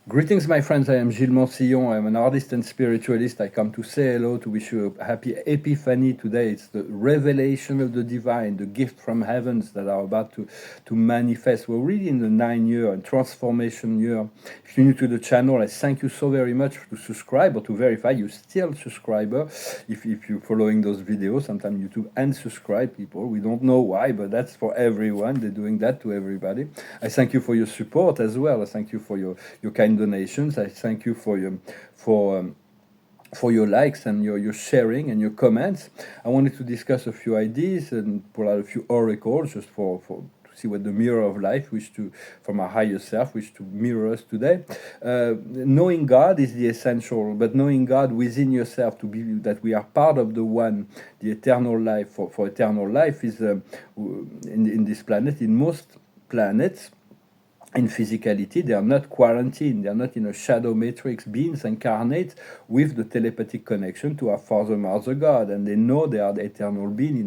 Greetings, my friends. I am Gilles Mansillon. I'm an artist and spiritualist. I come to say hello, to wish you a happy Epiphany today. It's the revelation of the divine, the gift from heavens that are about to manifest. We're really in the 9 year and transformation year. If you're new to the channel, I thank you so very much to subscribe or to verify you're still a subscriber. If you're following those videos, sometimes YouTube unsubscribe people. We don't know why, but that's for everyone. They're doing that to everybody. I thank you for your support as well. I thank you for your kind donations. I thank you for your likes and your sharing and your comments. I wanted to discuss a few ideas and pull out a few oracles just for to see what the mirror of life wish to from our higher self wish to mirror us today. Knowing God is the essential, but knowing God within yourself to be that we are part of the one, the eternal life. For eternal life is in this planet, in most planets, in physicality, they are not quarantined, they are not in a shadow matrix. Beings incarnate with the telepathic connection to our Father, Mother, God, and they know they are the eternal being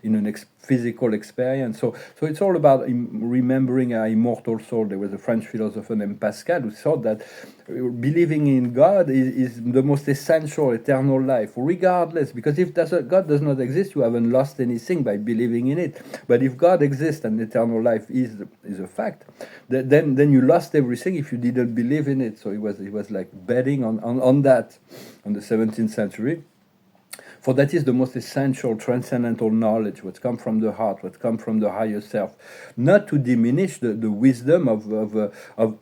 in an physical experience. So it's all about remembering our immortal soul. There was a French philosopher named Pascal who thought that believing in God is the most essential eternal life, regardless, because if God does not exist, you haven't lost anything by believing in it. But if God exists and eternal life is a fact, then you lost everything if you didn't believe in it. So he was like betting on that in the 17th century. For that is the most essential transcendental knowledge, what comes from the heart, what comes from the higher self. Not to diminish the wisdom of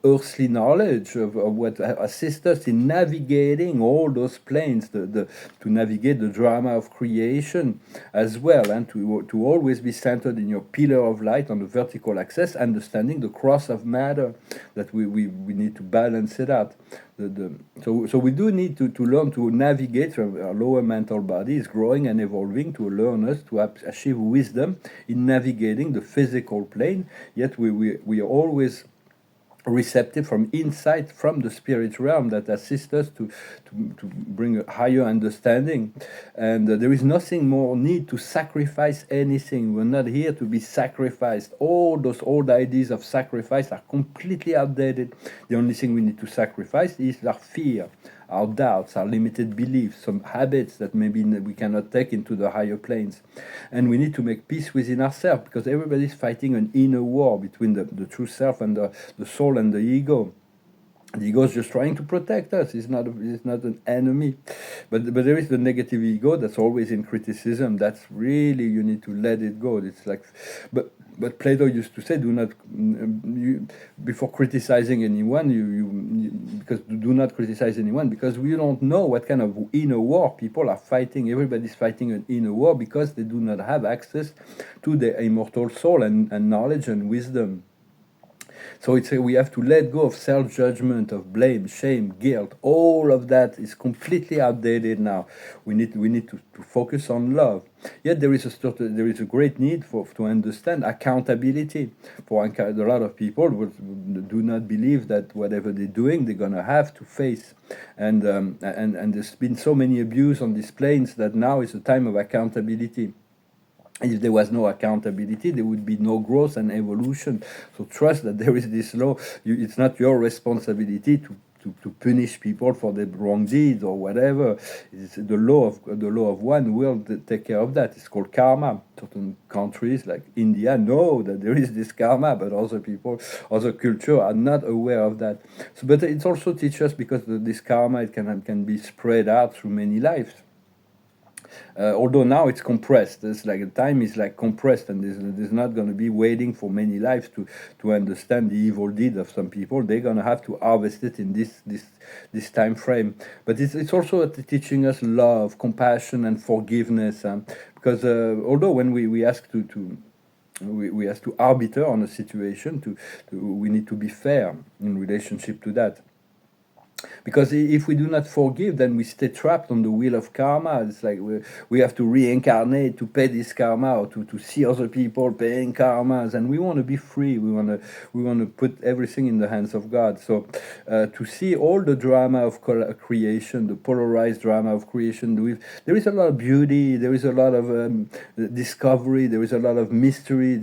earthly knowledge, of what assists us in navigating all those planes, to navigate the drama of creation as well, and to always be centered in your pillar of light on the vertical axis, understanding the cross of matter, that we need to balance it out. So we do need to learn to navigate from our lower mental body is growing and evolving to learn us to achieve wisdom in navigating the physical plane. Yet we are always receptive from insight from the spirit realm that assists us to bring a higher understanding. And there is nothing more need to sacrifice anything. We're not here to be sacrificed. All those old ideas of sacrifice are completely outdated. The only thing we need to sacrifice is our fear, our doubts, our limited beliefs, some habits that maybe we cannot take into the higher planes. And we need to make peace within ourselves, because everybody's fighting an inner war between the true self and the soul and the ego. The ego is just trying to protect us. It's not an enemy, but there is the negative ego that's always in criticism. That's really, you need to let it go. It's like, but Plato used to say, do not before criticizing anyone, because do not criticize anyone, because we don't know what kind of inner war people are fighting. Everybody's fighting an inner war because they do not have access to their immortal soul and knowledge and wisdom. So we have to let go of self-judgment, of blame, shame, guilt. All of that is completely outdated now. We need to focus on love. Yet there is a great need to understand accountability. For a lot of people do not believe that whatever they're doing, they're gonna have to face. And there's been so many abuse on these planes that now is a time of accountability. If there was no accountability, there would be no growth and evolution. So trust that there is this law. It's not your responsibility to punish people for their wrong deeds or whatever. It's the law of one will take care of that. It's called karma. Certain countries like India know that there is this karma, but other people, other culture are not aware of that. So, but it also teaches us, because this karma, it can be spread out through many lives. Although now it's compressed, it's like time is like compressed, and there's not going to be waiting for many lives to understand the evil deed of some people. They're going to have to harvest it in this time frame. But it's also teaching us love, compassion, and forgiveness. Because although when we ask we have to arbiter on a situation, we need to be fair in relationship to that. Because if we do not forgive, then we stay trapped on the wheel of karma. It's like we have to reincarnate to pay this karma, or to see other people paying karmas, and we want to be free. We want to put everything in the hands of God. So to see all the drama of creation, the polarized drama of creation, there is a lot of beauty, there is a lot of discovery, there is a lot of mystery.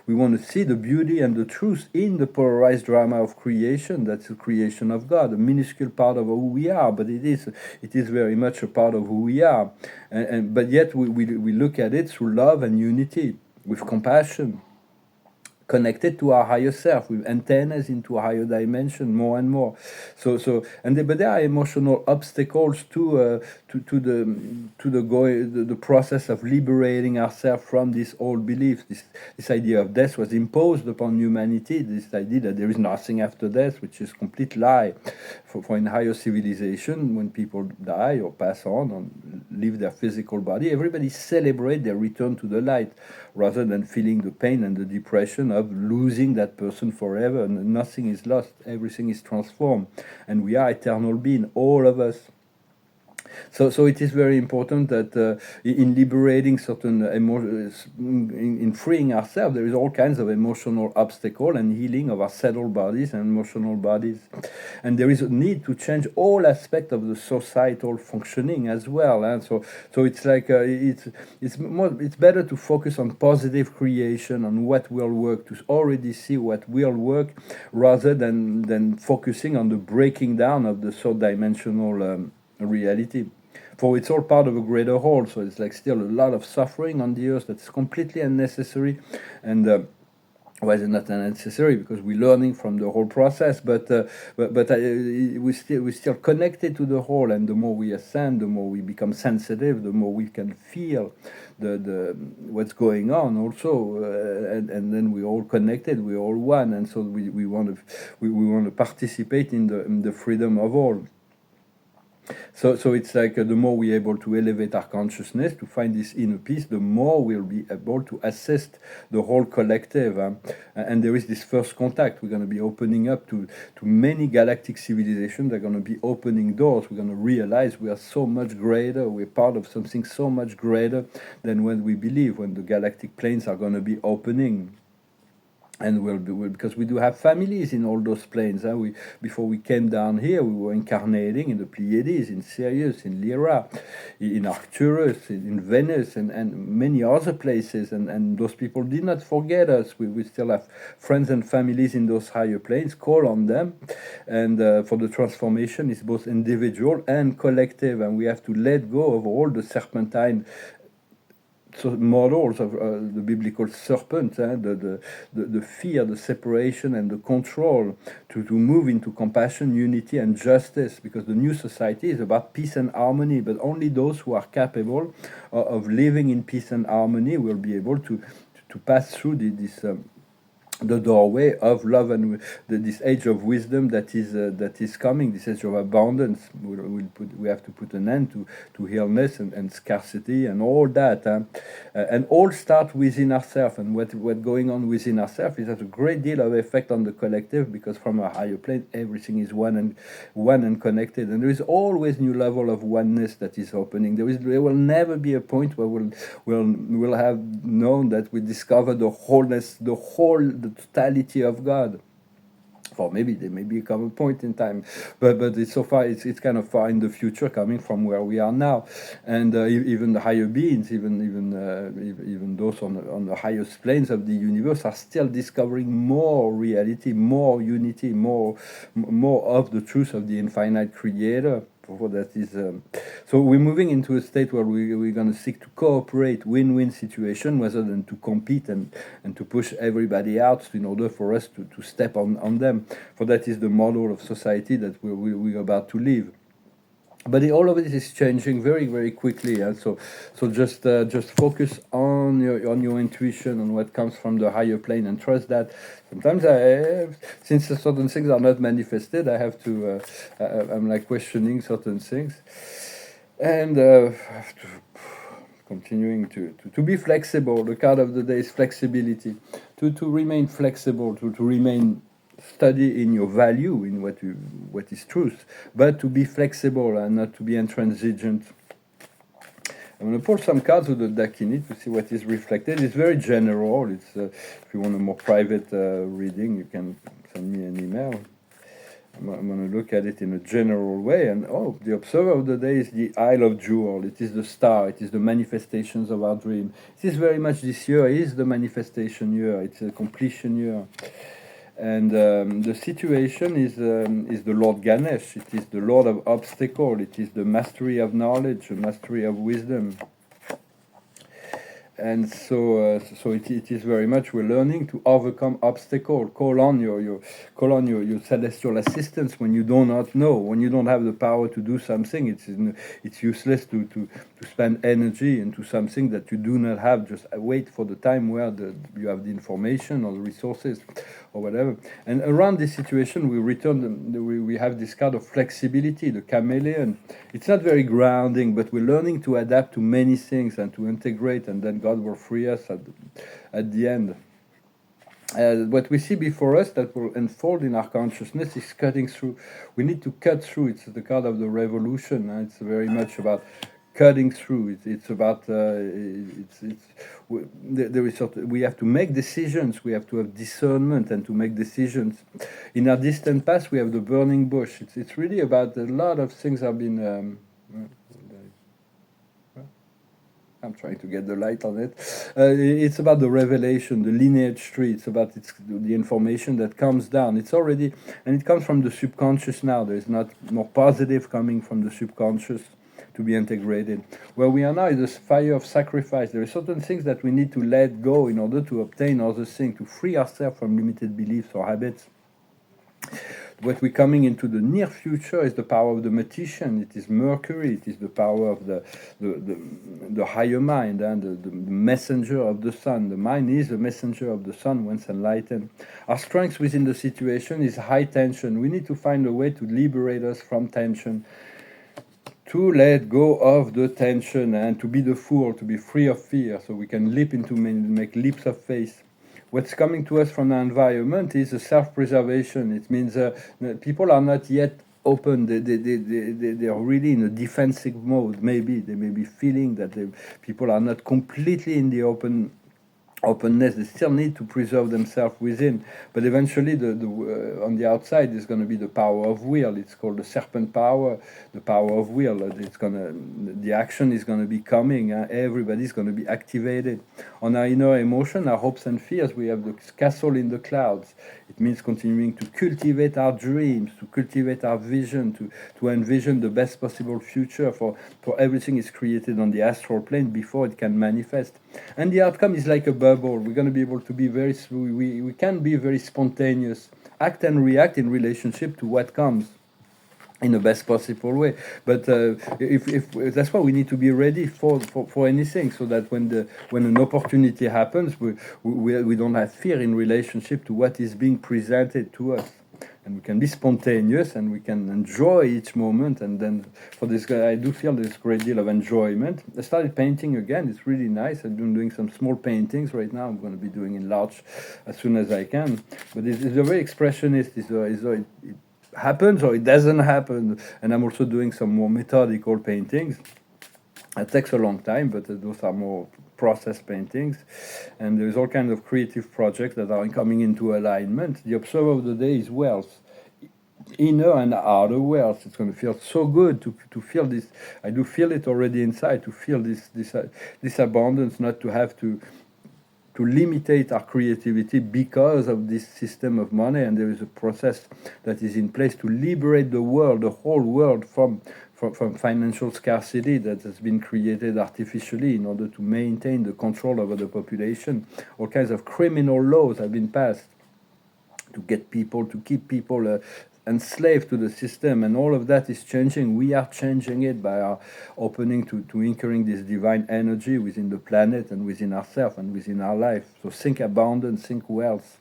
We want to see the beauty and the truth in the polarized drama of creation. That's the creation of God, a minuscule part of who we are, but it is very much a part of who we are. But yet we look at it through love and unity, with compassion, connected to our higher self, with antennas into a higher dimension, more and more. But there are emotional obstacles to the process of liberating ourselves from this old belief. This idea of death was imposed upon humanity. This idea that there is nothing after death, which is complete lie. For in higher civilization, when people die or pass on or leave their physical body, everybody celebrate their return to the light, rather than feeling the pain and the depression of losing that person forever. And nothing is lost, everything is transformed, and we are eternal beings, all of us. So it is very important that in liberating certain emotions, in freeing ourselves, there is all kinds of emotional obstacle and healing of our settled bodies and emotional bodies. And there is a need to change all aspects of the societal functioning as well. And so it's like it's better to focus on positive creation, on what will work, to already see what will work, rather than focusing on the breaking down of the third dimensional reality. For it's all part of a greater whole. So it's like still a lot of suffering on the earth that's completely unnecessary. And why is it not unnecessary? Because we're learning from the whole process, but we're still connected to the whole. And the more we ascend, the more we become sensitive, the more we can feel the what's going on also, and then we're all connected, we're all one, and so we want to participate in the freedom of all. So it's like the more we're able to elevate our consciousness, to find this inner peace, the more we'll be able to assist the whole collective. And there is this first contact. We're going to be opening up to many galactic civilizations. They're going to be opening doors. We're going to realize we are so much greater. We're part of something so much greater than when we believe, when the galactic planes are going to be opening. And because we do have families in all those planes. Before we came down here, we were incarnating in the Pleiades, in Sirius, in Lyra, in Arcturus, in Venus, and many other places. And those people did not forget us. We still have friends and families in those higher planes. Call on them. And for the transformation, it's both individual and collective. And we have to let go of all the serpentine models of the biblical serpent, the fear, the separation, and the control, to move into compassion, unity, and justice, because the new society is about peace and harmony. But only those who are capable of living in peace and harmony will be able to pass through the doorway of love and this age of wisdom that is coming, this age of abundance. We have to put an end to illness and scarcity and all that, and all start within ourselves. And what going on within ourselves is has a great deal of effect on the collective, because from a higher plane everything is one and connected, and there is always new level of oneness that is opening. There will never be a point where we'll have known that we discover the wholeness, the totality of God. For maybe there may be a common point in time, but it's so far, it's kind of far in the future, coming from where we are now. And even the higher beings, even those on the highest planes of the universe, are still discovering more reality, more unity, more of the truth of the infinite Creator. That is, so we're moving into a state where we're going to seek to cooperate, win-win situation, rather than to compete and to push everybody out in order for us to step on them. For that is the model of society that we're about to live. But all of it is changing very, very quickly. So just focus on your intuition, on what comes from the higher plane, and trust that. Sometimes since certain things are not manifested, I have to. I'm like questioning certain things, and have to continuing to be flexible. The card of the day is flexibility. To remain flexible, to remain study in your value, in what is truth, but to be flexible and not to be intransigent. I'm going to pull some cards with the Dakini to see what is reflected. It's very general. It's if you want a more private reading, you can send me an email. I'm going to look at it in a general way. And the observer of the day is the Isle of Jewel. It is the star. It is the manifestations of our dream. It is very much this year is the manifestation year. It's a completion year. And the situation is the Lord Ganesh. It is the Lord of obstacle. It is the mastery of knowledge, the mastery of wisdom. And so it is very much we're learning to overcome obstacle. Call on your celestial assistance when you do not know, when you don't have the power to do something. It's useless to spend energy into something that you do not have. Just wait for the time where you have the information or the resources or whatever. And around this situation, we have this kind of flexibility, the chameleon. It's not very grounding, but we're learning to adapt to many things and to integrate, and then God will free us at the end. What we see before us that will unfold in our consciousness is cutting through. We need to cut through. It's the card of the revolution. It's very much about cutting through. It's about we have to make decisions. We have to have discernment and to make decisions. In our distant past, we have the burning bush. It's really about a lot of things have been. I'm trying to get the light on it. It's about the revelation, the lineage tree. It's about the information that comes down. It's already, and it comes from the subconscious now. There's not more positive coming from the subconscious to be integrated. Where we are now is this fire of sacrifice. There are certain things that we need to let go in order to obtain other things, to free ourselves from limited beliefs or habits. What we're coming into the near future is the power of the magician. It is Mercury. It is the power of the higher mind and the messenger of the sun. The mind is the messenger of the sun once enlightened. Our strength within the situation is high tension. We need to find a way to liberate us from tension, to let go of the tension and to be the fool, to be free of fear, so we can make leaps of faith. What's coming to us from the environment is a self-preservation. It means people are not yet open. They are really in a defensive mode. Maybe they may be feeling that people are not completely in the openness. They still need to preserve themselves within, but eventually on the outside is going to be the power of will. It's called the serpent power, the power of will. The action is going to be coming. Everybody's going to be activated. On our inner emotion, our hopes and fears, we have the castle in the clouds. It means continuing to cultivate our dreams, to cultivate our vision, to envision the best possible future for everything is created on the astral plane before it can manifest. And the outcome is like a bubble. We're going to be able to be we can be very spontaneous, act and react in relationship to what comes in the best possible way. But if that's why we need to be ready for anything, so that when an opportunity happens, we don't have fear in relationship to what is being presented to us. And we can be spontaneous and we can enjoy each moment. And then for this guy, I do feel there's a great deal of enjoyment. I started painting again. It's really nice. I've been doing some small paintings right now. I'm going to be doing in large as soon as I can. But it's a very expressionist. It happens or it doesn't happen. And I'm also doing some more methodical paintings. It takes a long time, but those are more process paintings. And there's all kinds of creative projects that are coming into alignment. The observer of the day is wealth, inner and outer wealth. It's going to feel so good to feel this. I do feel it already inside, to feel this abundance, not to have to limitate our creativity because of this system of money. And there is a process that is in place to liberate the world, the whole world, from financial scarcity that has been created artificially in order to maintain the control over the population. All kinds of criminal laws have been passed to keep people enslaved to the system, and all of that is changing. We are changing it by our opening to anchoring this divine energy within the planet and within ourselves and within our life. So think abundance, think wealth.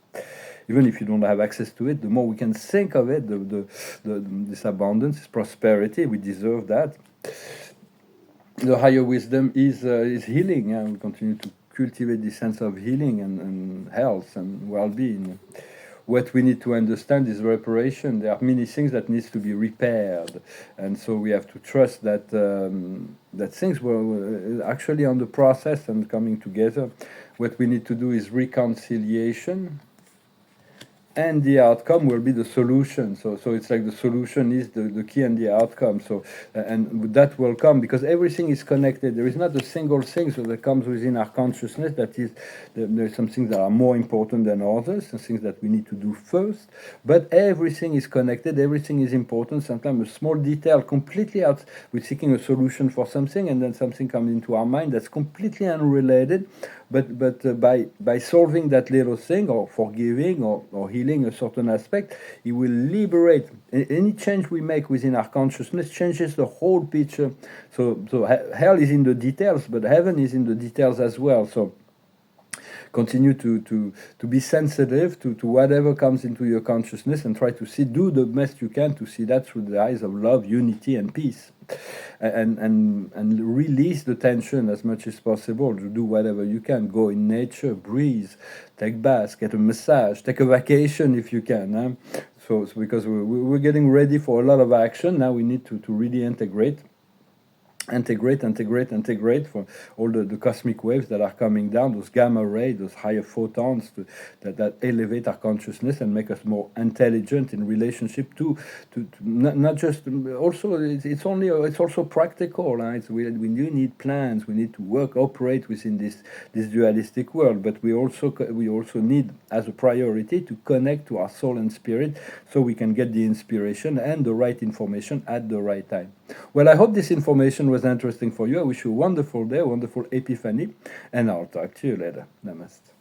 Even if you don't have access to it, the more we can think of it, this abundance, this prosperity, we deserve that. The higher wisdom is healing, and we continue to cultivate this sense of healing and health and well-being. what we need to understand is reparation. There are many things that needs to be repaired, and so we have to trust that that things were actually on the process and coming together. What we need to do is reconciliation, and the outcome will be the solution. So it's like the solution is the key and the outcome. So and that will come because everything is connected. There is not a single thing that comes within our consciousness that is there's some things that are more important than others, and things that we need to do first. But everything is connected. Everything is important. Sometimes a small detail completely out. We're seeking a solution for something, and then something comes into our mind that's completely unrelated. But by solving that little thing, or forgiving, or healing a certain aspect, it will liberate. Any change we make within our consciousness changes the whole picture. So hell is in the details, but heaven is in the details as well. So continue to be sensitive to whatever comes into your consciousness, and try to do the best you can to see that through the eyes of love, unity, and peace, and release the tension as much as possible. To do whatever you can, go in nature, breathe, take baths, get a massage, take a vacation if you can. So because we're getting ready for a lot of action now, we need to really integrate for all the cosmic waves that are coming down, those gamma rays, those higher photons that elevate our consciousness and make us more intelligent in relationship to not just also it's also practical. We do need plans. We need to operate within this dualistic world, but we also need as a priority to connect to our soul and spirit, so we can get the inspiration and the right information at the right time. Well, I hope this information was interesting for you. I wish you a wonderful day, a wonderful epiphany, and I'll talk to you later. Namaste.